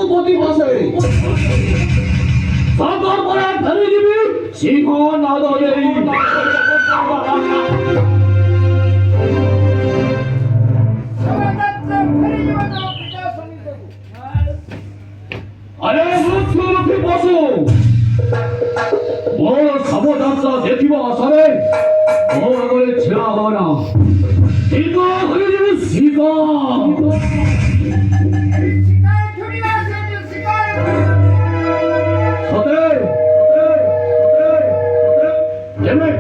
রঘুপতি বসে সরকার করে ফেলে দিবি সিংহ নদী আরে মুখ্যমন্ত্রী বসু মোর সবযাত্রা দেখিব আসরে মোর করে ছেড়া হবে না শিকা হয়ে যাবে শিকা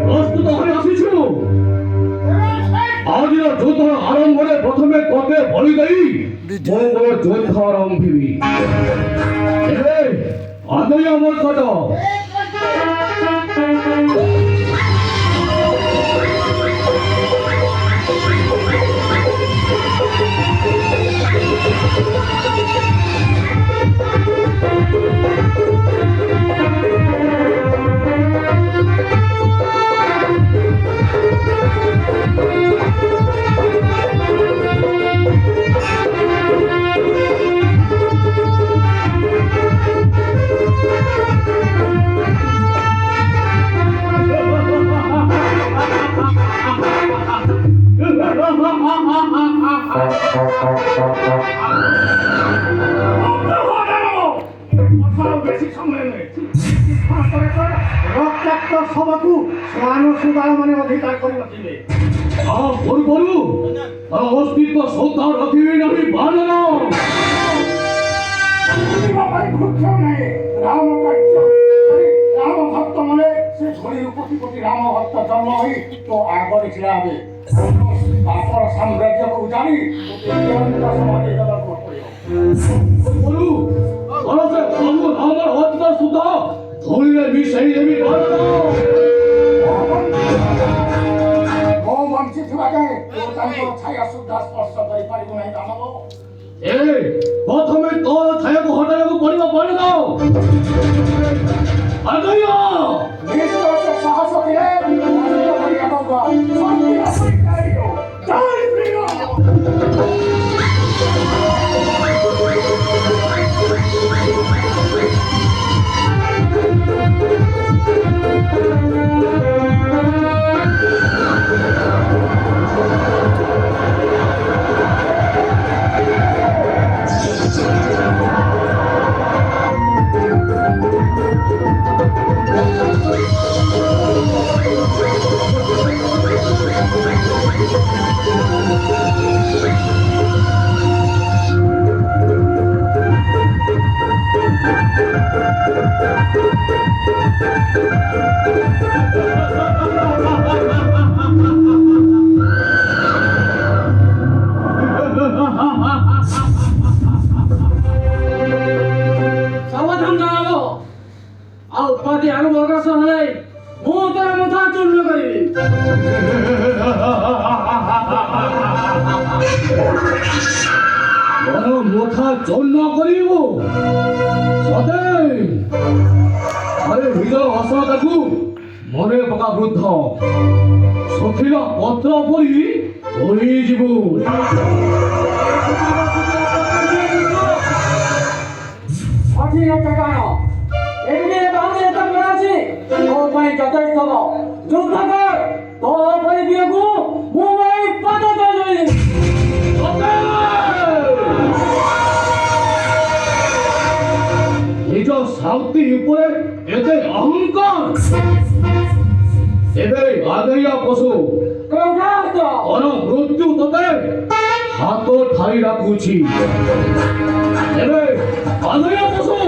প্রস্তুত হয়ে আসিছ আজির যুদ্ধ আরম্ভরে প্রথমে তোকে বলি দেই মঙ্গল যুদ্ধ আরম্ভিবি আদয় আমার কথা রক্তাক্ত সভাকু স্নান সুদার মানে অধিকার করে রাখিবে বলু অস্তিত্ব শ্রদ্ধা রাখিবে নাকি বানর রাম কার্য রাম ভক্ত মানে সে ঝড়ির উপতিপতি রাম ভক্ত জন্ম হই তো আগরে ছিড়া হবে তারপর সাম্রাজ্যকে উজাড়ি সমাজে দেওয়ার বলু বলছে প্রভু আমার হত্যা সুধা ধরিলে মিশাই দেবি প্রথমে তোর ছায়াকে হটাইବାକୁ ପଡିବ ପଡି দাও আগাইয়া সাহস সাবধান জানাবো ଆଉ ଉପାଧି ଆଗ ପ୍ରକାଶ ହେଲେ ମୁଁ ତୋର ମୁଥା ଚୂର୍ଣ୍ଣ କରିବି ମୋର ମୁଥା ଚୂର୍ଣ୍ଣ କରିବ ସତେ ଆରେ ହୃଦୟ ଅସନତାକୁ ମନେ ପକା ବୃଦ୍ଧ ସଖିର ପତ୍ର ପରି ପଡ଼ିଯିବୁ ସଠିକ କାରଣ ଏମିତି ବାହୁନି ଏତେ ମନେ ଅଛି ମୋ ପାଇଁ ଯଥେଷ୍ଟ ହବ ଯୁଦ୍ଧ କର ତୋ ପରିବିୟକୁ ମୁଁ ଏଇ ପାଦ ତଳେ ନିଜ ସାଉତି ଉପରେ ଏତେ ଅହଙ୍କାର ଏବେ ଆଦେୟା ପଶୁ ତୋର ମୃତ୍ୟୁ ତତେ ହାତ ଠାରି ରାଖୁଛି ଏବେ ଆଦେୟା ପଶୁ